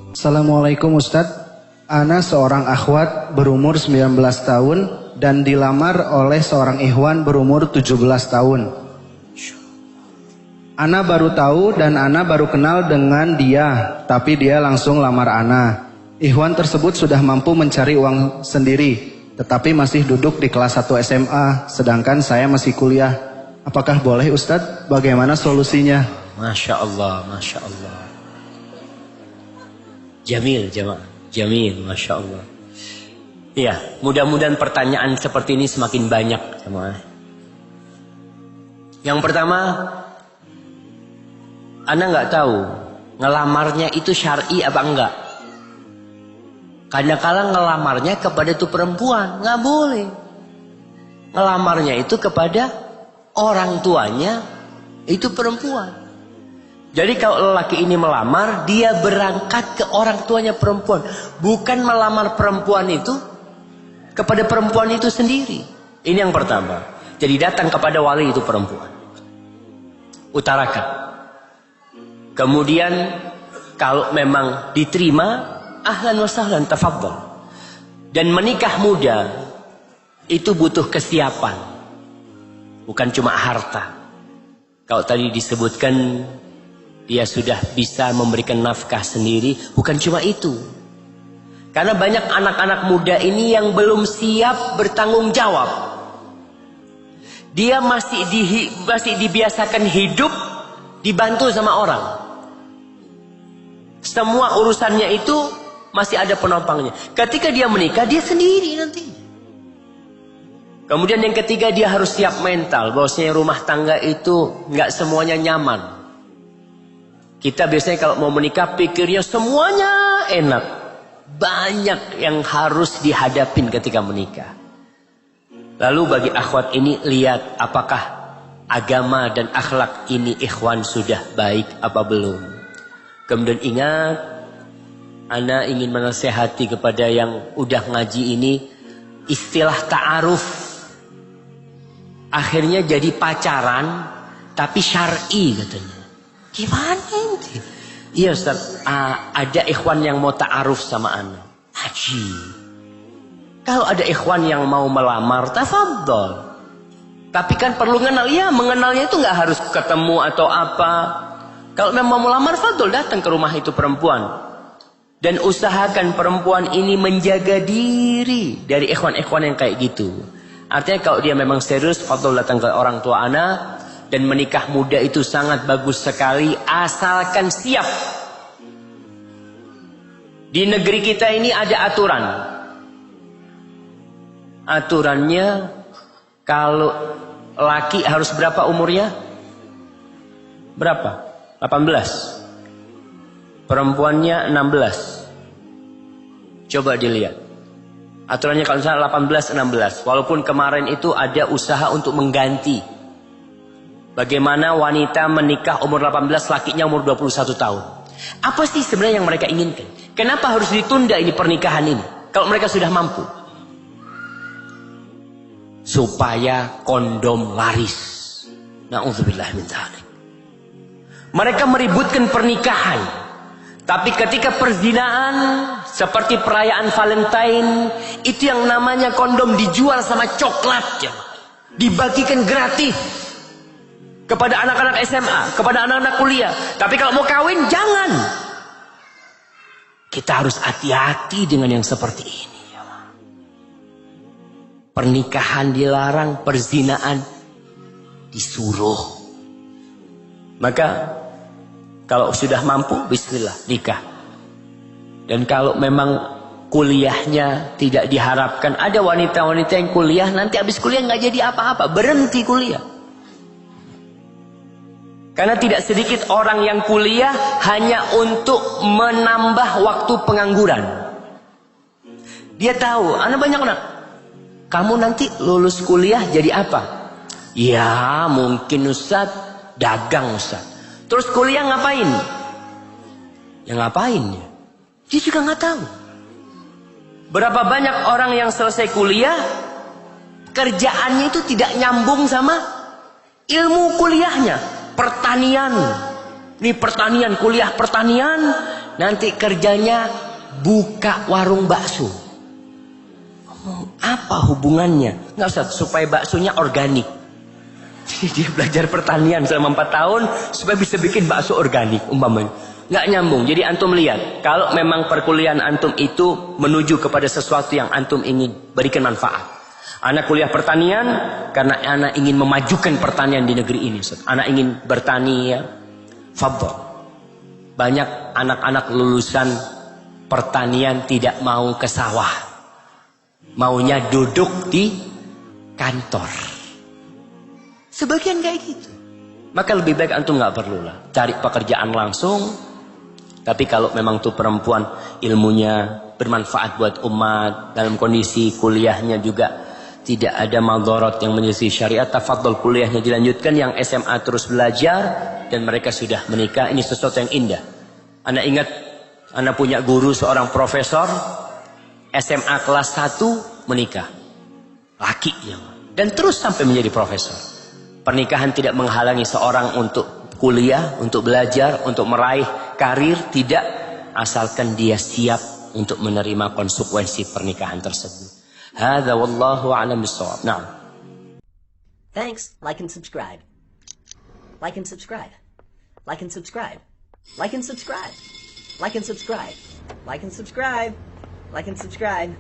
Assalamualaikum Ustadz. Ana seorang akhwat berumur 19 tahun dan dilamar oleh seorang ikhwan berumur 17 tahun. Ana baru tahu dan Ana baru kenal dengan dia, tapi dia langsung lamar Ana. Ikhwan tersebut sudah mampu mencari uang sendiri, tetapi masih duduk di kelas 1 SMA, sedangkan saya masih kuliah. Apakah boleh Ustadz? Bagaimana solusinya? Masya Allah, Masya Allah. Jamil, jemaah. Jamil, Masya Allah. Iya, mudah-mudahan pertanyaan seperti ini semakin banyak, jemaah. Yang pertama, Anda nggak tahu ngelamarnya itu syar'i apa enggak. Kadang-kadang ngelamarnya kepada itu perempuan, nggak boleh. Ngelamarnya itu kepada orang tuanya itu perempuan. Jadi kalau lelaki ini melamar, dia berangkat ke orang tuanya perempuan, bukan melamar perempuan itu kepada perempuan itu sendiri. Ini yang pertama. Jadi datang kepada wali itu perempuan, utarakan. Kemudian kalau memang diterima, ahlan wa sahlan, tafadhal. Dan menikah muda itu butuh kesiapan, bukan cuma harta. Kalau tadi disebutkan dia sudah bisa memberikan nafkah sendiri, bukan cuma itu. Karena banyak anak-anak muda ini yang belum siap bertanggung jawab. Dia masih dibiasakan hidup dibantu sama orang. Semua urusannya itu masih ada penopangnya. Ketika dia menikah, dia sendiri nanti. Kemudian yang ketiga, dia harus siap mental. Bahwasanya rumah tangga itu nggak semuanya nyaman. Kita biasanya kalau mau menikah pikirnya semuanya enak. Banyak yang harus dihadapin ketika menikah. Lalu bagi akhwat ini, lihat apakah agama dan akhlak ini ikhwan sudah baik apa belum. Kemudian ingat, ana ingin menasehati kepada yang udah ngaji ini, istilah ta'aruf akhirnya jadi pacaran tapi syar'i katanya. Gimana ini? Iya Ustaz, ada ikhwan yang mau ta'aruf sama ana. Haji. Kalau ada ikhwan yang mau melamar, tafadhol. Tapi kan perlu mengenal. Ya, mengenalnya itu nggak harus ketemu atau apa. Kalau memang mau melamar, fadhol datang ke rumah itu perempuan. Dan usahakan perempuan ini menjaga diri dari ikhwan-ikhwan yang kayak gitu. Artinya kalau dia memang serius, fadhol datang ke orang tua ana. Dan menikah muda itu sangat bagus sekali, asalkan siap. Di negeri kita ini ada aturan. Aturannya, kalau laki harus berapa umurnya? Berapa? 18. Perempuannya 16. Coba dilihat. Aturannya kalau misalnya 18-16. Walaupun kemarin itu ada usaha untuk mengganti. Bagaimana wanita menikah umur 18, lakinya umur 21 tahun. Apa sih sebenarnya yang mereka inginkan? Kenapa harus ditunda ini pernikahan ini? Kalau mereka sudah mampu. Supaya kondom laris. Na'udzubillah min dzalik. Mereka meributkan pernikahan. Tapi ketika perzinaan, seperti perayaan Valentine, itu yang namanya kondom dijual sama coklat. Dibagikan gratis. Kepada anak-anak SMA, kepada anak-anak kuliah. Tapi kalau mau kawin, jangan. Kita harus hati-hati dengan yang seperti ini. Pernikahan dilarang, perzinaan disuruh. Maka, kalau sudah mampu, bismillah, nikah. Dan kalau memang kuliahnya tidak diharapkan, ada wanita-wanita yang kuliah, nanti habis kuliah nggak jadi apa-apa, berhenti kuliah. Karena tidak sedikit orang yang kuliah hanya untuk menambah waktu pengangguran. Dia tahu, anak banyak anak. Kamu nanti lulus kuliah jadi apa? Ya mungkin Ustaz, dagang Ustaz. Terus kuliah ngapain? Ya ngapain ya? Dia juga nggak tahu. Berapa banyak orang yang selesai kuliah, kerjaannya itu tidak nyambung sama ilmu kuliahnya. Pertanian, ini pertanian, kuliah pertanian, nanti kerjanya buka warung bakso. Apa hubungannya? Nggak usah, supaya baksonya organik. Dia belajar pertanian selama 4 tahun supaya bisa bikin bakso organik umpamanya. Nggak nyambung. Jadi antum lihat, kalau memang perkuliahan antum itu menuju kepada sesuatu yang antum ingin berikan manfaat. Anak kuliah pertanian karena anak ingin memajukan pertanian di negeri ini. Anak ingin bertani ya. Fadhol. Banyak anak-anak lulusan pertanian tidak mau ke sawah. Maunya duduk di kantor. Sebagian kayak gitu. Maka lebih baik antum nggak perlulah cari pekerjaan langsung. Tapi kalau memang tuh perempuan ilmunya bermanfaat buat umat, dalam kondisi kuliahnya juga tidak ada madharat yang menyelisih syariat, tafadhol kuliahnya dilanjutkan. Yang SMA terus belajar dan mereka sudah menikah, ini sesuatu yang indah. Anda ingat, Anda punya guru seorang profesor SMA kelas 1 menikah, laki yang, dan terus sampai menjadi profesor. Pernikahan tidak menghalangi seorang untuk kuliah, untuk belajar, untuk meraih karir, tidak, asalkan dia siap untuk menerima konsekuensi pernikahan tersebut. Hadza wallahu a'lam bissawab. Na'am. Thanks, like and subscribe. Like and subscribe. Like and subscribe. Like and subscribe. Like and subscribe. Like and subscribe. Like and subscribe.